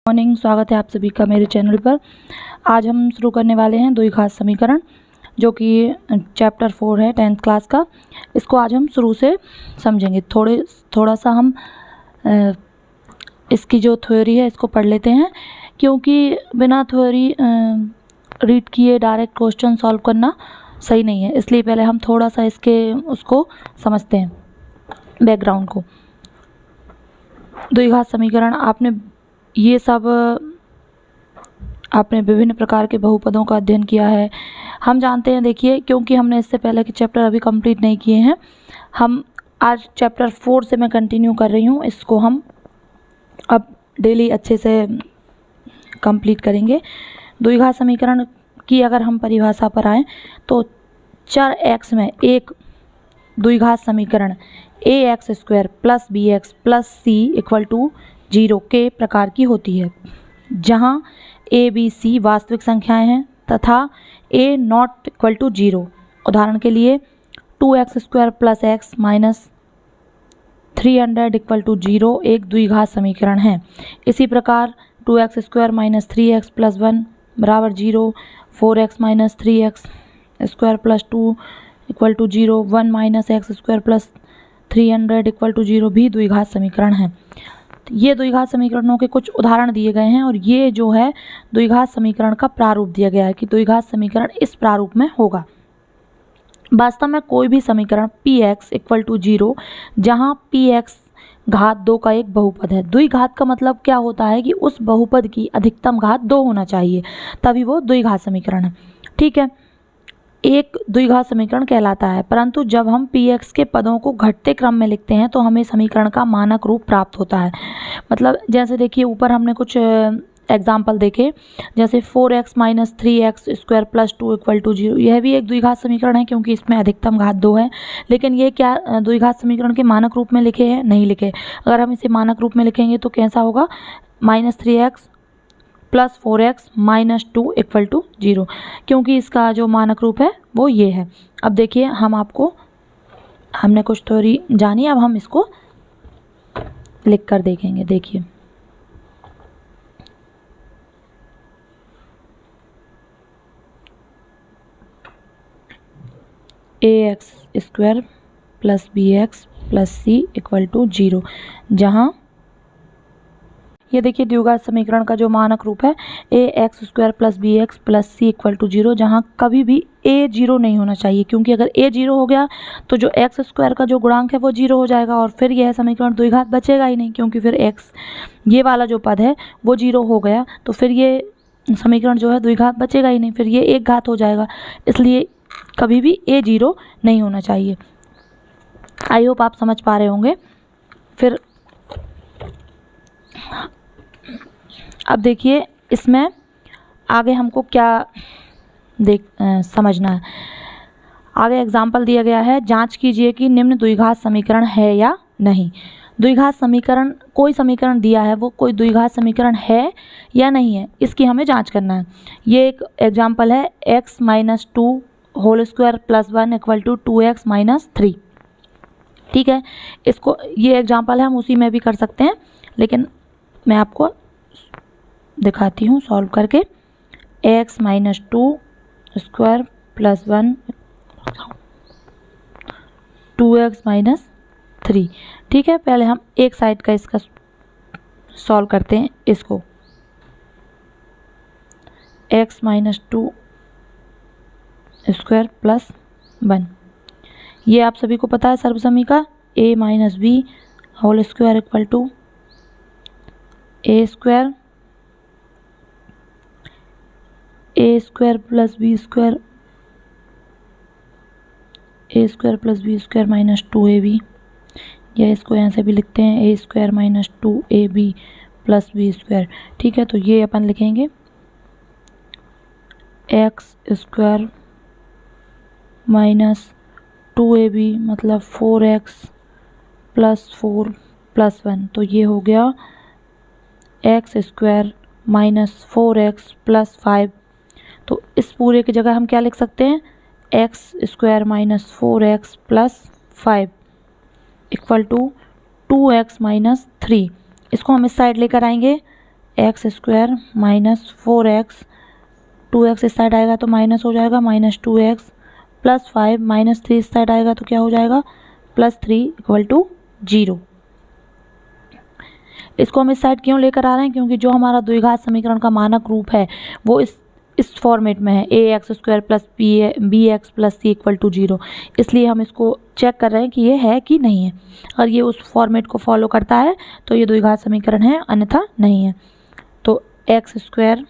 Morning, स्वागत है आप सभी का मेरे चैनल पर। आज हम शुरू करने वाले हैं द्विघात समीकरण, जो कि चैप्टर 4 है 10th क्लास का। इसको आज हम शुरू से समझेंगे। थोड़ा सा हम इसकी जो थ्योरी है इसको पढ़ लेते हैं, क्योंकि बिना थ्योरी रीड किए डायरेक्ट क्वेश्चन सॉल्व करना सही नहीं है। इसलिए पहले हम थोड़ा सा उसको समझते हैं, बैकग्राउंड को। द्विघात समीकरण आपने विभिन्न प्रकार के बहुपदों का अध्ययन किया है, हम जानते हैं। देखिए, क्योंकि हमने इससे पहले के चैप्टर अभी कंप्लीट नहीं किए हैं, हम आज चैप्टर 4 से मैं कंटिन्यू कर रही हूँ। इसको हम अब डेली अच्छे से कंप्लीट करेंगे। द्विघात समीकरण की अगर हम परिभाषा पर आएँ तो चर x में एक द्विघात समीकरण ax² + bx + c = 0 के प्रकार की होती है, जहाँ a, b, c वास्तविक संख्याएं हैं तथा a ≠ 0। उदाहरण के लिए 2x² + x - 300 = 0 एक द्विघात समीकरण है। इसी प्रकार 2x² - 3x + 1 = 0, 4x - 3x² + 2 = 0, 1 - x² + 300 = 0 भी द्विघात समीकरण है। ये द्विघात समीकरणों के कुछ उदाहरण दिए गए हैं, और ये जो है द्विघात समीकरण का प्रारूप दिया गया है कि द्विघात समीकरण इस प्रारूप में होगा। वास्तव में कोई भी समीकरण px = 0 जहाँ px घात 2 का एक बहुपद है। द्विघात का मतलब क्या होता है कि उस बहुपद की अधिकतम घात 2 होना चाहिए, तभी वो द्विघात समीकरण है। ठीक है, एक द्विघात समीकरण कहलाता है। परंतु जब हम px के पदों को घटते क्रम में लिखते हैं तो हमें समीकरण का मानक रूप प्राप्त होता है। मतलब जैसे देखिए, ऊपर हमने कुछ एग्जाम्पल देखे, जैसे 4x - 3x² + 2 = 0। यह भी एक द्विघात समीकरण है, क्योंकि इसमें अधिकतम घात 2 है। लेकिन ये क्या द्विघात समीकरण के मानक रूप में लिखे हैं? नहीं लिखे। अगर हम इसे मानक रूप में लिखेंगे तो कैसा होगा? -3x + 4x - 2 = 0, क्योंकि इसका जो मानक रूप है वो ये है। अब देखिए, हमने कुछ थ्योरी जानी, अब हम इसको लिख कर देखेंगे। देखिए, ax² + bx + c = 0, जहाँ ये देखिए द्विघात समीकरण का जो मानक रूप है ax² + bx + c = 0, जहाँ कभी भी a 0 नहीं होना चाहिए, क्योंकि अगर a 0 हो गया तो जो x² का जो गुणांक है वो 0 हो जाएगा, और फिर यह समीकरण द्विघात बचेगा ही नहीं, क्योंकि फिर ये वाला जो पद है वो 0 हो गया तो फिर ये समीकरण जो है द्विघात बचेगा ही नहीं, फिर ये एक घात हो जाएगा। इसलिए कभी भी a 0 नहीं होना चाहिए। आई होप आप समझ पा रहे होंगे। फिर अब देखिए, इसमें आगे हमको क्या समझना है। आगे एग्जाम्पल दिया गया है, जांच कीजिए कि निम्न द्विघात समीकरण है या नहीं। द्विघात समीकरण, कोई समीकरण दिया है, वो कोई द्विघात समीकरण है या नहीं है, इसकी हमें जांच करना है। ये एक एग्जाम्पल है, x - 2² + 1 = 2x - 3। ठीक है, ये एग्जाम्पल है, हम उसी में भी कर सकते हैं, लेकिन मैं आपको दिखाती हूँ सॉल्व करके। x - 2² + 1 2x - 3। ठीक है, पहले हम एक साइड का इसका सॉल्व करते हैं। इसको x - 2² + 1, ये आप सभी को पता है सर्वसमी का a - b² = a² + b² - 2ab, या इसको यहाँ से भी लिखते हैं a² - 2ab + b²। ठीक है, तो ये अपन लिखेंगे x² - 2ab मतलब 4x + 4 + 1, तो ये हो गया x² - 4x + 5। तो इस पूरे की जगह हम क्या लिख सकते हैं? x² - 4x + 5 = 2x - 3। इसको हम इस साइड लेकर आएंगे, x square minus 4x, 2x इस साइड आएगा तो माइनस हो जाएगा, माइनस 2x प्लस 5 माइनस 3 इस साइड आएगा तो क्या हो जाएगा, प्लस 3 इक्वल टू 0। इसको हम इस साइड क्यों लेकर आ रहे हैं, क्योंकि जो हमारा द्विघात समीकरण का मानक रूप है वो इस फॉर्मेट में है, a x square plus b x plus c equal to 0। इसलिए हम इसको चेक कर रहे हैं कि ये है कि नहीं है। अगर ये उस फॉर्मेट को फॉलो करता है तो ये द्विघात समीकरण है, अन्यथा नहीं है। तो x square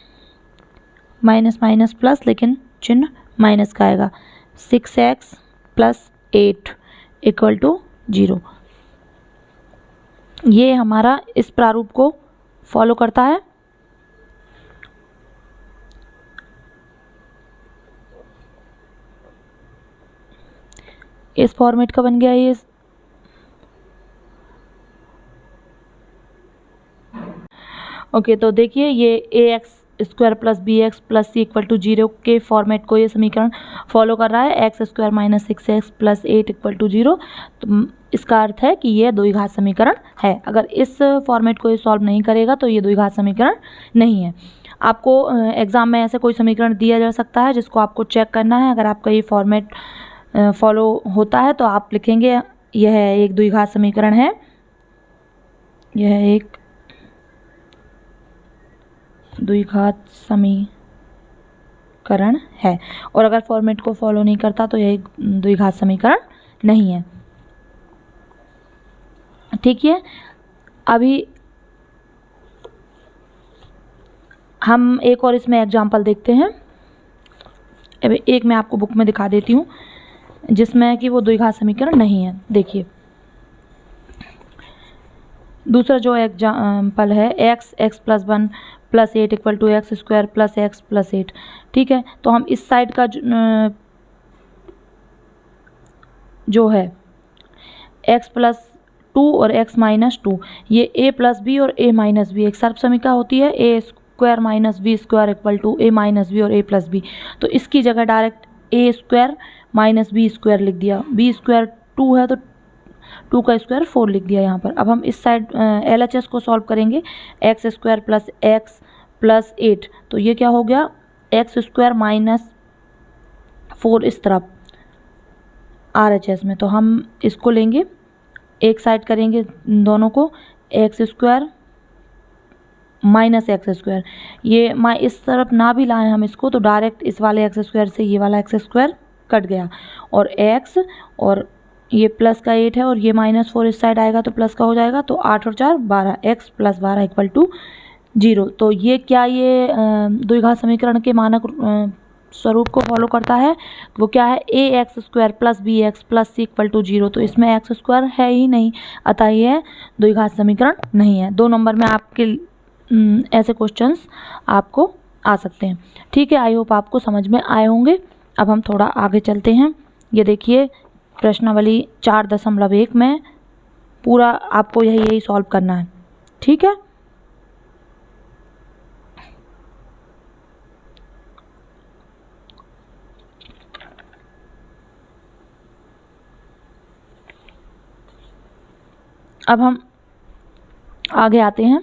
minus minus plus, लेकिन चिन्ह माइनस का आएगा, 6x प्लस 8 इक्वल टू 0। ये हमारा इस प्रारूप को फॉलो करता है। इस फॉर्मेट का बन गया ये। ओके, तो देखिए ये a x square plus b x plus c equal to 0 के फॉर्मेट को ये समीकरण फॉलो कर रहा है। X square minus 6x plus 8 equal to 0। तो इसका अर्थ है कि ये द्विघात समीकरण है। अगर इस फॉर्मेट को ये सॉल्व नहीं करेगा तो ये द्विघात समीकरण नहीं है। आपको एग्जाम में ऐसे कोई समीकरण दिया जा सकता है जिसको आपको चेक करना है। अगर आपका ये फॉर्मेट फॉलो होता है तो आप लिखेंगे यह एक द्विघात समीकरण है, यह एक द्विघात समीकरण है। और अगर फॉर्मेट को फॉलो नहीं करता तो यह एक द्विघात समीकरण नहीं है। ठीक है, अभी हम एक और इसमें एग्जाम्पल देखते हैं। अभी एक मैं आपको बुक में दिखा देती हूँ जिसमें कि वो द्विघात समीकरण नहीं है। देखिए दूसरा जो एग्जाम्पल है, x plus 1 plus 8 equal to x square plus x plus 8। ठीक है, तो हम इस साइड का जो है x प्लस 2 और x माइनस 2, ये a प्लस बी और a माइनस बी एक सर्व समीकरण होती है। a square minus b square equal to a minus b और a प्लस बी। तो इसकी जगह direct a square minus b square लिख दिया। b स्क्वायर 2 है तो 2 का स्क्वायर 4 लिख दिया यहाँ पर। अब हम इस साइड LHS को सॉल्व करेंगे, x square plus x plus 8। तो ये क्या हो गया, एक्स स्क्वायर माइनस 4 इस तरफ RHS में। तो हम इसको लेंगे, एक साइड करेंगे दोनों को, x square minus x square. ये इस तरफ ना भी लाएं हम इसको तो डायरेक्ट इस वाले एक्स स्क्वायर से ये वाला एक्स स्क्वायर कट गया, और एक्स और ये प्लस का 8 है और ये माइनस 4 इस साइड आएगा तो प्लस का हो जाएगा। तो 8 और 4 12, एक्स प्लस 12 इक्वल टू 0। तो ये क्या, ये द्विघात समीकरण के मानक स्वरूप को फॉलो करता है। वो क्या है, a x square plus b x plus c equal to 0। तो इसमें एक्स स्क्वायर है ही नहीं, अतः ये द्विघात समीकरण नहीं है। 2 नंबर में आपके ऐसे क्वेश्चंस आपको आ सकते हैं। ठीक है, आई होप आपको समझ में आए होंगे। अब हम थोड़ा आगे चलते हैं। ये देखिए प्रश्नावली 4.1 में पूरा आपको यही सॉल्व करना है। ठीक है, अब हम आगे आते हैं।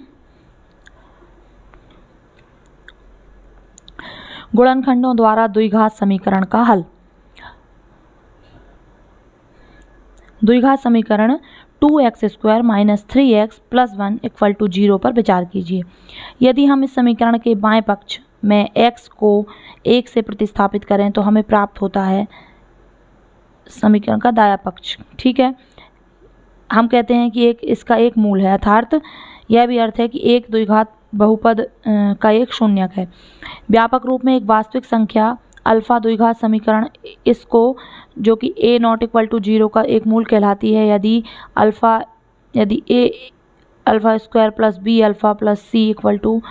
गुणनखंडों द्वारा द्विघात समीकरण का हल। द्विघात समीकरण 2x square minus 3x plus 1 equal to 0 पर विचार कीजिए। यदि हम इस समीकरण के बाएं पक्ष में x को 1 से प्रतिस्थापित करें तो हमें प्राप्त होता है समीकरण का दायां पक्ष। ठीक है, हम कहते हैं कि इसका एक मूल है, अर्थात यह भी अर्थ है कि एक द्विघात बहुपद का एक शून्यक है। व्यापक रूप में एक वास्तविक संख्या अल्फा द्विघात समीकरण इसको जो कि a नॉट इक्वल टू 0 का एक मूल कहलाती है। यदि a alpha square plus b alpha plus c equal to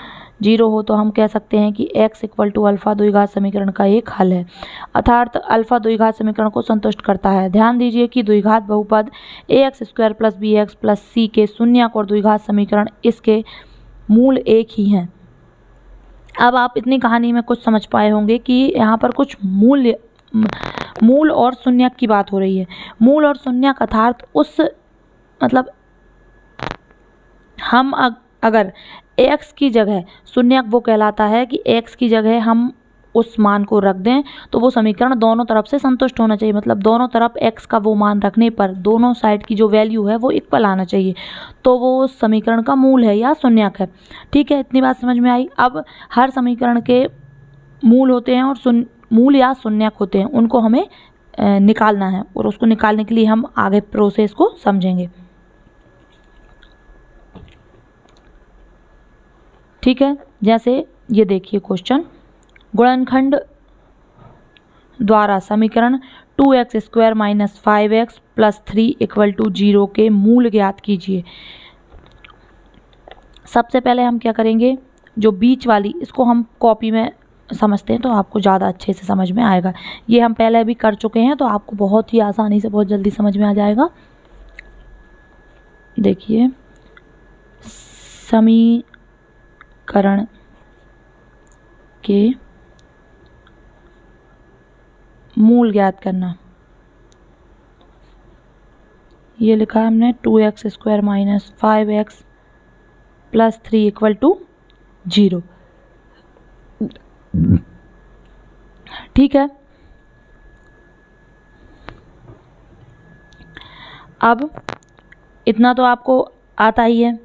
0 हो तो हम कह सकते हैं कि x इक्वल टू अल्फा द्विघात समीकरण का एक हल है, अर्थात अल्फा द्विघात समीकरण को संतुष्ट करता है। ध्यान दीजिए कि द्विघात बहुपद ax square plus bx plus c के शून्यक और द्विघात समीकरण इसके मूल एक ही हैं। अब आप इतनी कहानी में कुछ समझ पाए होंगे कि यहाँ पर कुछ मूल और शून्यक की बात हो रही है। मूल और शून्यक अर्थात उस मतलब हम अगर x की जगह शून्यक वो कहलाता है कि x की जगह हम उस मान को रख दें तो वो समीकरण दोनों तरफ से संतुष्ट होना चाहिए, मतलब दोनों तरफ x का वो मान रखने पर दोनों साइड की जो वैल्यू है वो इक्वल आना चाहिए, तो वो समीकरण का मूल है या शून्यक है। ठीक है, इतनी बात समझ में आई। अब हर समीकरण के मूल होते हैं और मूल या शून्यक होते हैं, उनको हमें निकालना है और उसको निकालने के लिए हम आगे प्रोसेस को समझेंगे। ठीक है, जैसे ये देखिए क्वेश्चन, गुणनखंड द्वारा समीकरण 2x² - 5x + 3 = 0 के मूल ज्ञात कीजिए। सबसे पहले हम क्या करेंगे, जो बीच वाली इसको हम कॉपी में समझते हैं तो आपको ज़्यादा अच्छे से समझ में आएगा। ये हम पहले भी कर चुके हैं तो आपको बहुत ही आसानी से बहुत जल्दी समझ में आ जाएगा। देखिए, समीकरण के मूल ज्ञात करना, ये लिखा है हमने 2x² - 5x + 3 = 0। ठीक है, अब इतना तो आपको आता ही है।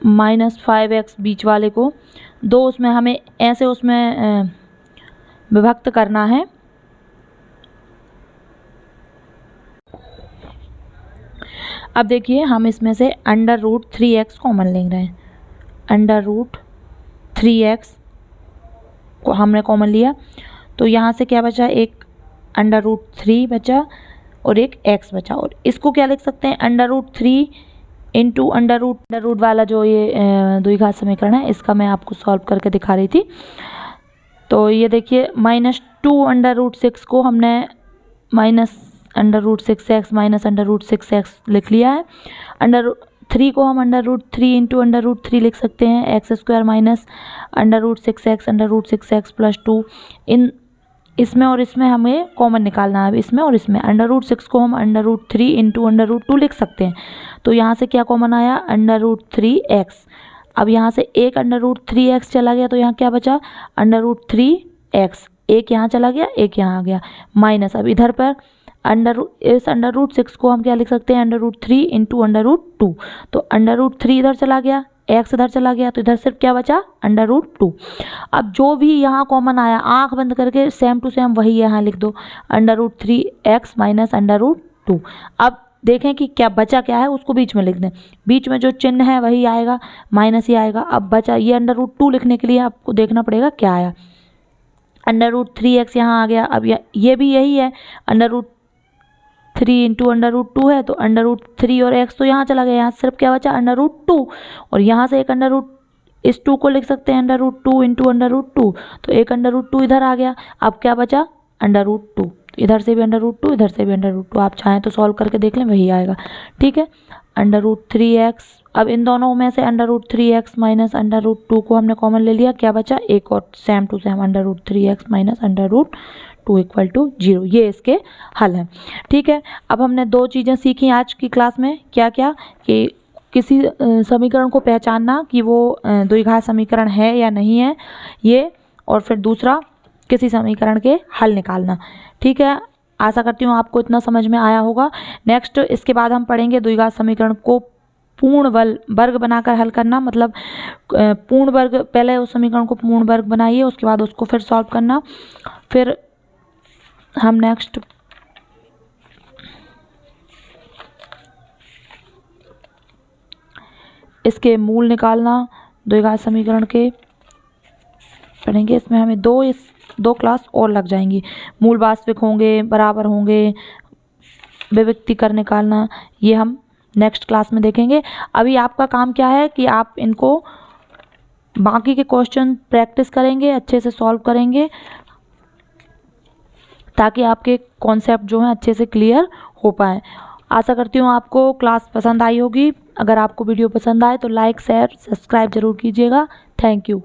-5x बीच वाले को दो उसमें हमें ऐसे उसमें विभक्त करना है। अब देखिए, हम इसमें से √3x कॉमन ले रहे हैं। √3x को हमने कॉमन लिया तो यहाँ से क्या बचा, एक √3 बचा और एक x बचा, और इसको क्या लिख सकते हैं, √3 इंटू √ वाला जो ये द्विघात समीकरण है, इसका मैं आपको सॉल्व करके दिखा रही थी। तो ये देखिए, -2 √6 को हमने -√6x -√6x लिख लिया है। √3 को हम √3 इंटू √3 लिख सकते हैं, x² -√6x √6x + 2। इसमें और इसमें हमें कॉमन निकालना है, इसमें और इसमें। √6 को हम √3 इंटू √2 लिख सकते हैं, तो यहाँ से क्या कॉमन आया, √3x। अब यहाँ से एक √3x चला गया तो यहाँ क्या बचा, √3x। एक यहाँ चला गया, एक यहाँ आ गया, माइनस। अब इधर पर इस √6 को हम क्या लिख सकते हैं, √3 इंटू √2। तो √3 इधर चला गया, x इधर चला गया, तो इधर सिर्फ क्या बचा, √2। अब जो भी यहाँ कॉमन आया, आंख बंद करके सेम टू सेम वही यहाँ लिख दो, √3x - √2। अब देखें कि क्या बचा, क्या है, उसको बीच में लिख दें। बीच में जो चिन्ह है वही आएगा, माइनस ही आएगा। अब बचा ये √2 लिखने के लिए आपको देखना पड़ेगा क्या आया, √3x यहाँ आ गया। अब ये भी यही है, √3 इंटू √2 है, तो √3 और x तो यहाँ चला गया, यहाँ सिर्फ क्या बचा, √2। और यहाँ से एक इस 2 को लिख सकते हैं √2 इंटू √2, तो एक √2 इधर आ गया। अब क्या बचा, √2। इधर से भी √2, इधर से भी √2। आप चाहें तो सॉल्व करके देख लें, वही आएगा। ठीक है, √3x। अब इन दोनों में से √3x - √2 को हमने कॉमन ले लिया, क्या बचा, एक और सेम टू सेम √3x - √2 = 0। ये इसके हल हैं। ठीक है, अब हमने दो चीज़ें सीखी आज की क्लास में, क्या क्या, कि किसी समीकरण को पहचानना कि वो द्विघात समीकरण है या नहीं है, ये, और फिर दूसरा किसी समीकरण के हल निकालना। ठीक है, आशा करती हूँ आपको इतना समझ में आया होगा। नेक्स्ट इसके बाद हम पढ़ेंगे द्विघात समीकरण को पूर्ण वर्ग बनाकर हल करना, मतलब पूर्ण वर्ग, पहले उस समीकरण को पूर्ण वर्ग बनाइए, उसके बाद उसको फिर सॉल्व करना। फिर हम नेक्स्ट इसके मूल निकालना द्विघात समीकरण के पढ़ेंगे। इसमें हमें दो क्लास और लग जाएंगी। मूल वास्तविक होंगे, बराबर होंगे, विविक्तीकर निकालना, ये हम नेक्स्ट क्लास में देखेंगे। अभी आपका काम क्या है कि आप इनको बाकी के क्वेश्चन प्रैक्टिस करेंगे, अच्छे से सॉल्व करेंगे, ताकि आपके कॉन्सेप्ट जो हैं अच्छे से क्लियर हो पाए। आशा करती हूँ आपको क्लास पसंद आई होगी। अगर आपको वीडियो पसंद आए तो लाइक, शेयर, सब्सक्राइब जरूर कीजिएगा। Thank you.